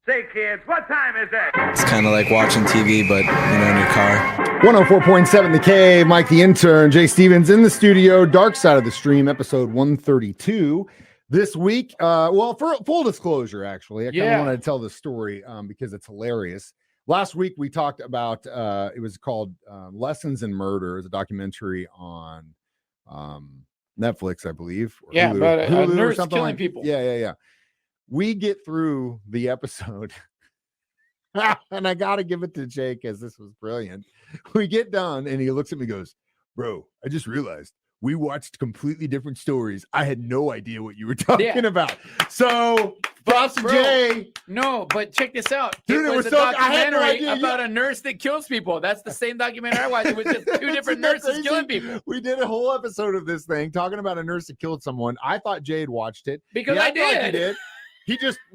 Say, kids, what time is it? It's kind of like watching TV, but, in your car. 104.7 The Cave, Mike the Intern, Jay Stevens in the studio, Dark Side of the Stream, episode 132. This week, for full disclosure, actually, I kind of wanted to tell this story because it's hilarious. Last week, we talked about, it was called Lessons in Murder. It's a documentary on Netflix, I believe. Yeah, Hulu, about a nurse or killing people. Yeah. We get through the episode, and I got to give it to Jay because this was brilliant. We get done, and he looks at me and goes, bro, I just realized we watched completely different stories. I had no idea what you were talking about. So, props to Jay. No, but check this out. Dude, it was a I had documentary no idea. about a nurse that kills people. That's the same documentary I watched. It was just two different nurses killing people. We did a whole episode of this thing talking about a nurse that killed someone. I thought Jay had watched it. Because I did.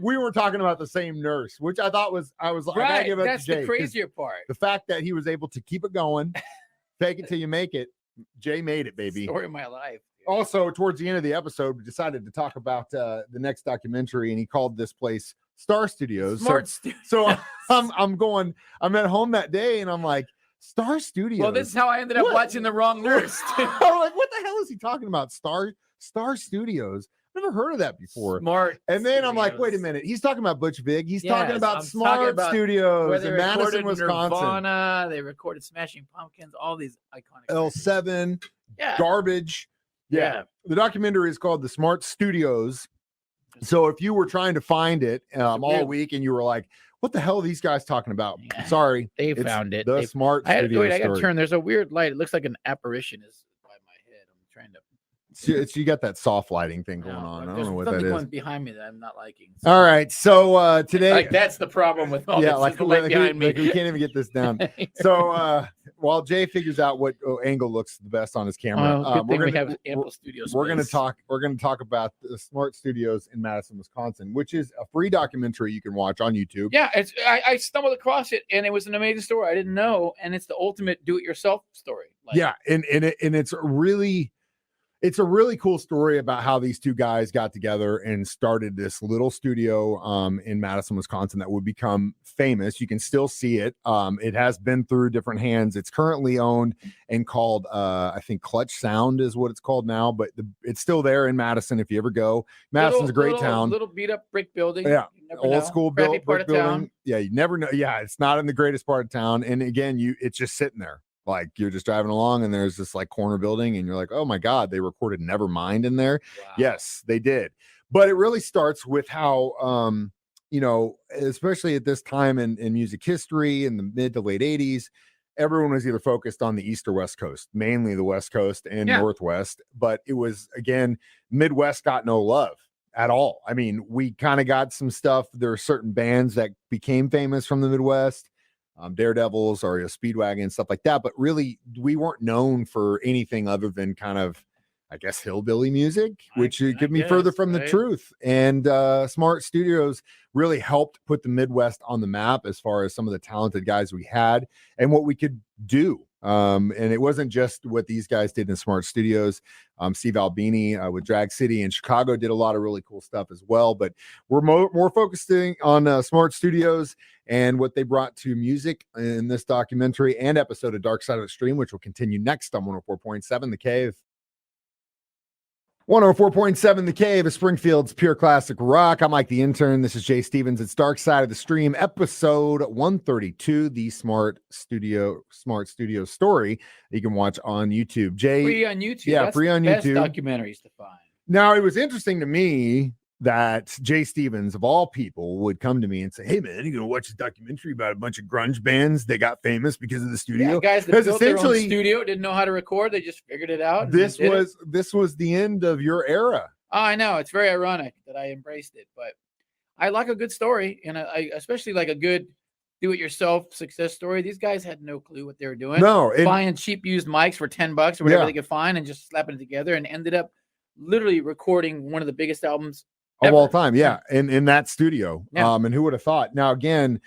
We were talking about the same nurse, which I thought was, I gotta give it That's to Jay. the crazier part. The fact that he was able to keep it going, fake it till you make it. Jay made it, baby. Story of my life. Also, towards the end of the episode, we decided to talk about the next documentary, and he called this place Star Studios. So I'm at home that day, and I'm like, Star Studios. Well, this is how I ended up watching the wrong nurse. I'm like, what the hell is he talking about? Star Studios. Never heard of that before. Smart. And then I'm like, wait a minute. He's talking about Butch Vig. He's talking about Smart Studios in Madison, Wisconsin. Nirvana, they recorded Smashing Pumpkins, all these iconic L7, Garbage. Yeah. The documentary is called The Smart Studios. So if you were trying to find it all week and you were like, what the hell are these guys talking about? Sorry. They found it. The Smart Studios. I got to turn. There's a weird light. It looks like an apparition is by my head. I'm trying to. You got that soft lighting thing going on. I don't know what that is. Something behind me that I'm not liking. So. All right. So today. That's the problem with all this. Behind me. We can't even get this down. So while Jay figures out what angle looks the best on his camera, we have ample studio space. We're going to talk about the Smart Studios in Madison, Wisconsin, which is a free documentary you can watch on YouTube. Yeah, I stumbled across it, and it was an amazing story. I didn't know, and it's the ultimate do-it-yourself story. And it's a really cool story about how these two guys got together and started this little studio in Madison, Wisconsin that would become famous. You can still see it. It has been through different hands. It's currently owned and called, I think Clutch Sound is what it's called now, but it's still there in Madison if you ever go. Madison's a great town. Little beat up brick building. Yeah. Old school brick building. Town. Yeah, you never know. Yeah, it's not in the greatest part of town. And again, it's just sitting there. Like you're just driving along and there's this like corner building and you're like, oh my God, they recorded Nevermind in there. Wow. Yes, they did. But it really starts with how, especially at this time in music history in the mid to late 80s, everyone was either focused on the East or West Coast, mainly the West Coast and Northwest. But it was, again, Midwest got no love at all. I mean, we kind of got some stuff. There are certain bands that became famous from the Midwest. Daredevils or Speedwagon, stuff like that. But really, we weren't known for anything other than kind of, I guess, hillbilly music, which could be further from the truth. And Smart Studios really helped put the Midwest on the map as far as some of the talented guys we had and what we could do. And it wasn't just what these guys did in Smart Studios. Steve Albini with Drag City in Chicago did a lot of really cool stuff as well. But we're more focusing on Smart Studios and what they brought to music in this documentary and episode of Dark Side of the Stream, which will continue next on 104.7 The Cave. 104.7 The Cave is Springfield's pure classic rock. I'm Mike the Intern. This is Jay Stevens. It's Dark Side of the Stream, episode 132, the Smart Studio story that you can watch on YouTube. Jay, free on YouTube. Yeah, free on YouTube. Documentaries to find. Now, it was interesting to me that Jay Stevens, of all people, would come to me and say, hey, man, you're going to watch a documentary about a bunch of grunge bands that got famous because of the studio. Yeah, guys that built their own studio, didn't know how to record. They just figured it out. This was the end of your era. Oh, I know. It's very ironic that I embraced it, but I like a good story, and I especially like a good do-it-yourself success story. These guys had no clue what they were doing. No. Buying cheap used mics for $10 or whatever they could find and just slapping it together and ended up literally recording one of the biggest albums of all time, in that studio. And who would have thought? Now, again,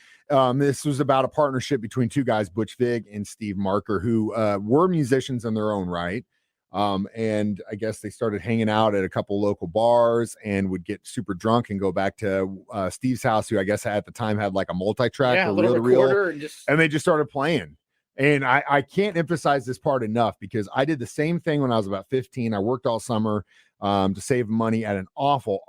this was about a partnership between two guys, Butch Vig and Steve Marker, who were musicians in their own right. And I guess they started hanging out at a couple local bars and would get super drunk and go back to Steve's house, who I guess at the time had like a multi-track Yeah, or a little reel-to-reel, recorder and they just started playing. And I can't emphasize this part enough because I did the same thing when I was about 15. I worked all summer to save money at an awful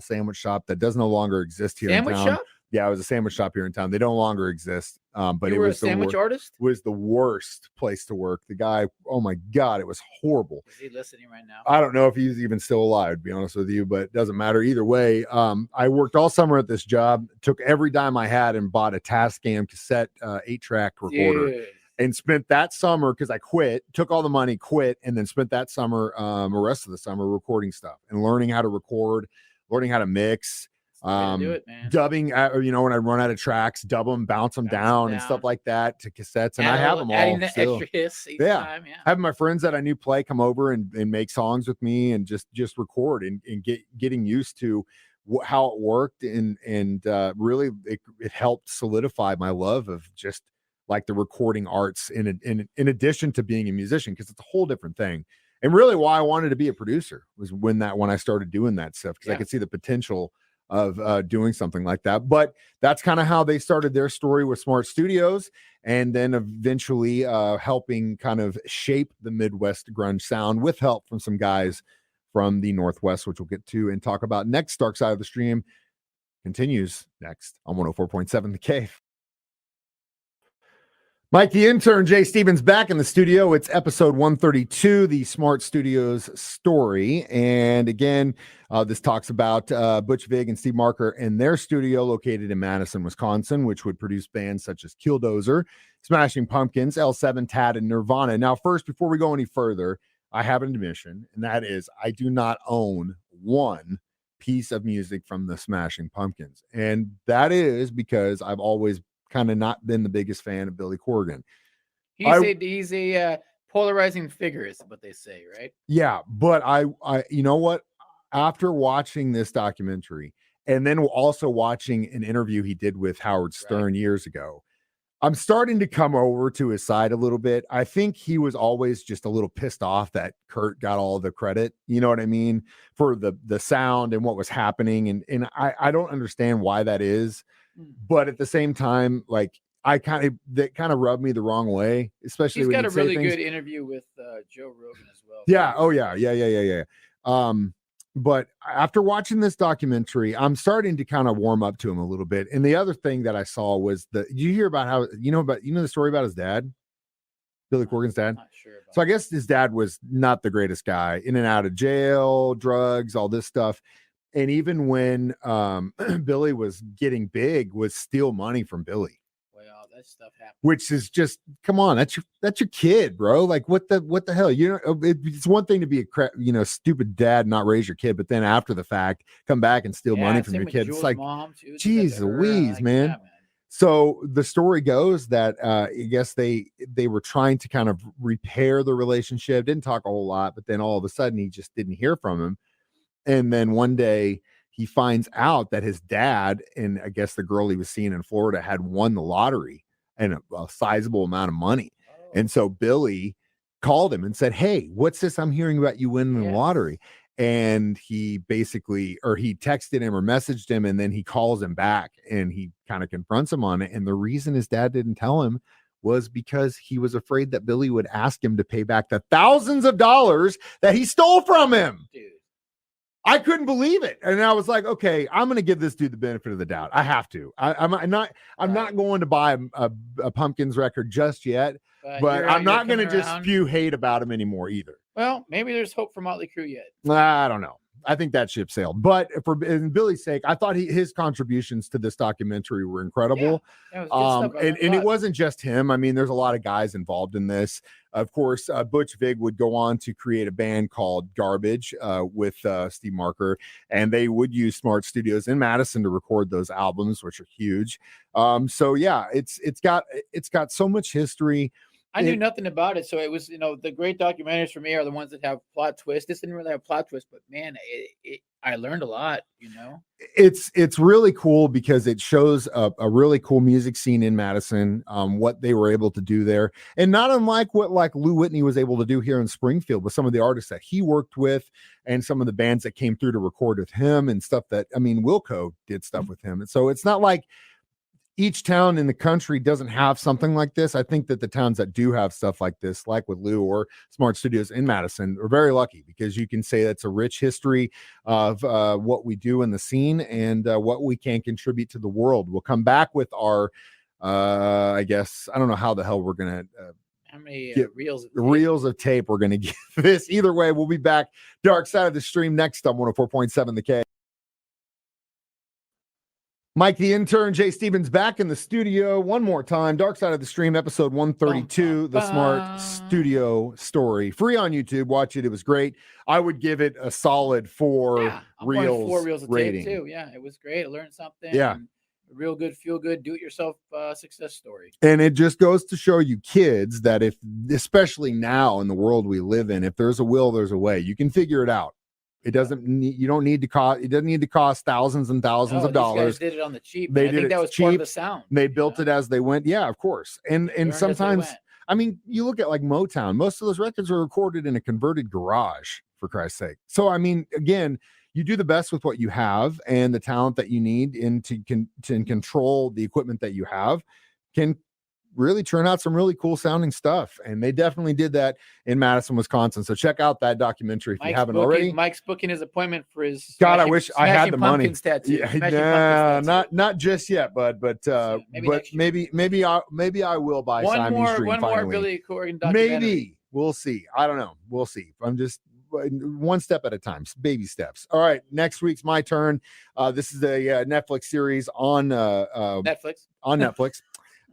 sandwich shop that does no longer exist here in sandwich town. shop. Yeah, it was a sandwich shop here in town. They no longer exist. But You it were was a sandwich artist. was the worst place to work. The guy, oh my God, it was horrible. Is he listening right now? I don't know if he's even still alive, to be honest with you, but it doesn't matter either way. I worked all summer at this job, took every dime I had and bought a Tascam cassette 8-track recorder. Dude. And spent that summer, because I quit, took all the money, quit, and then spent that summer, the rest of the summer, recording stuff and learning how to record, learning how to mix, Do it, man. dubbing. When I run out of tracks, dub them, bounce them down, and stuff like that to cassettes. And I have them all. Adding the still. extra hiss each Yeah. time. Yeah. Having my friends that I knew play come over and make songs with me and just record and getting used to how it worked and really it helped solidify my love of just like the recording arts in addition to being a musician, because it's a whole different thing. And really why I wanted to be a producer was when I started doing that stuff, because I could see the potential of doing something like that. But that's kind of how they started their story with Smart Studios, and then eventually helping kind of shape the Midwest grunge sound with help from some guys from the Northwest, which we'll get to and talk about next. Dark Side of the Stream continues next on 104.7 The Cave. Mike the Intern, Jay Stevens back in the studio. It's episode 132, the Smart Studios story. And again, this talks about Butch Vig and Steve Marker and their studio located in Madison, Wisconsin, which would produce bands such as Killdozer, Smashing Pumpkins, L7, Tad, and Nirvana. Now, first, before we go any further, I have an admission, and that is I do not own one piece of music from the Smashing Pumpkins. And that is because I've always kind of not been the biggest fan of Billy Corgan. He's a polarizing figure, is what they say, right? Yeah, but I you know what? After watching this documentary and then also watching an interview he did with Howard Stern years ago, I'm starting to come over to his side a little bit. I think he was always just a little pissed off that Kurt got all the credit, you know what I mean, for the sound and what was happening. And I don't understand why that is. But at the same time, like that kind of rubbed me the wrong way, especially he's when got a really good interview with Joe Rogan as well. Yeah. Oh yeah. But after watching this documentary, I'm starting to kind of warm up to him a little bit. And the other thing that I saw was you hear about how you know the story about his dad, Billy Corgan's dad. Not sure about so I guess his dad was not the greatest guy, in and out of jail, drugs, all this stuff. And even when Billy was getting big, would steal money from Billy. Well, that stuff happened. Which is just, come on, that's your kid, bro. Like what the hell? It's one thing to be a stupid dad, not raise your kid, but then after the fact, come back and steal money from your kid. It's like, geez Louise, man. Yeah, man. So the story goes that I guess they were trying to kind of repair the relationship. Didn't talk a whole lot, but then all of a sudden he just didn't hear from him. And then one day he finds out that his dad and I guess the girl he was seeing in Florida had won the lottery and a sizable amount of money. Oh. And so Billy called him and said, "Hey, what's this I'm hearing about you winning the lottery?" And he texted him or messaged him, and then he calls him back and he kind of confronts him on it. And the reason his dad didn't tell him was because he was afraid that Billy would ask him to pay back the thousands of dollars that he stole from him. Dude. I couldn't believe it. And I was like, okay, I'm going to give this dude the benefit of the doubt. I have to. I'm not going to buy a Pumpkins record just yet, but I'm not going to just spew hate about him anymore either. Well, maybe there's hope for Motley Crue yet. I don't know. I think that ship sailed. But in Billy's sake, I thought his contributions to this documentary were incredible. Yeah, and it wasn't just him. I mean, there's a lot of guys involved in this. Of course, Butch Vig would go on to create a band called Garbage with Steve Marker, and they would use Smart Studios in Madison to record those albums, which are huge. So yeah, it's got so much history. I knew nothing about it, so it was, the great documentaries for me are the ones that have plot twists. This didn't really have plot twists, but man, I learned a lot, It's really cool because it shows a really cool music scene in Madison, what they were able to do there, and not unlike what like Lou Whitney was able to do here in Springfield with some of the artists that he worked with and some of the bands that came through to record with him and stuff that, I mean, Wilco did stuff with him. And so it's not like each town in the country doesn't have something like this. I think that the towns that do have stuff like this, like with Lou or Smart Studios in Madison, are very lucky because you can say that's a rich history of what we do in the scene and what we can contribute to the world. We'll come back with our, I guess, I don't know how the hell we're going to how many reels of tape we're going to give this. Either way, we'll be back. Dark Side of the Stream next on 104.7 The K. Mike the Intern, Jay Stevens back in the studio one more time. Dark Side of the Stream, episode 132, the Smart Studio story. Free on YouTube. Watch it. It was great. I would give it a solid 4 reels. 4 reels of rating. tape too. Yeah, it was great. I learned something. Yeah. A real good, feel good, do it yourself success story. And it just goes to show you kids that if, especially now in the world we live in, if there's a will, there's a way. You can figure it out. It doesn't need, you don't need to cost, it doesn't need to cost thousands and thousands of dollars. These guys did it on the cheap. They I think that was cheap. part of the sound. They built it as they went. Yeah, of course. And sometimes, I mean, you look at like Motown, most of those records were recorded in a converted garage, for Christ's sake. So, I mean, again, you do the best with what you have and the talent that you need and to control the equipment that you have can really turn out some really cool sounding stuff. And they definitely did that in Madison, Wisconsin. So check out that documentary if you haven't already. Mike's booking his appointment for his God, I wish I had the money. Tattoo. Yeah, not just yet, bud, but maybe I will buy Siamese Dream one finally. more Billy Corgan documentary. Maybe we'll see. I don't know. We'll see. I'm just one step at a time, baby steps. All right, next week's my turn. This is a Netflix series on Netflix.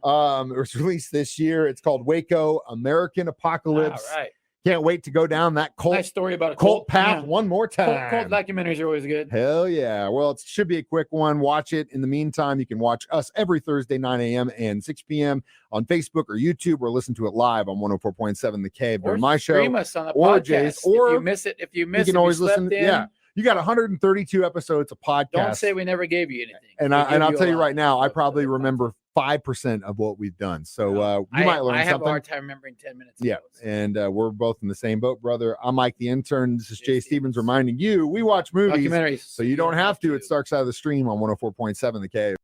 It was released this year. It's called Waco, American Apocalypse. All right. Can't wait to go down that nice story about a cult path one more time. Cult documentaries are always good. Hell yeah. Well, it should be a quick one. Watch it. In the meantime, you can watch us every Thursday, 9 a.m. and 6 p.m. on Facebook or YouTube, or listen to it live on 104.7 The Cave during my show. Stream us on the or podcast. Jay's, or if you miss it, you can always listen. Yeah. You got 132 episodes of podcast. Don't say we never gave you anything. And I'll tell you right now, I probably remember 5% of what we've done. So you might learn something. I have a hard time remembering 10 minutes. Yeah. And we're both in the same boat, brother. I'm Mike the Intern. This is Jay Stevens reminding you we watch movies. Documentaries. So you don't have to. It's Dark Side of the Stream on 104.7 The Cave.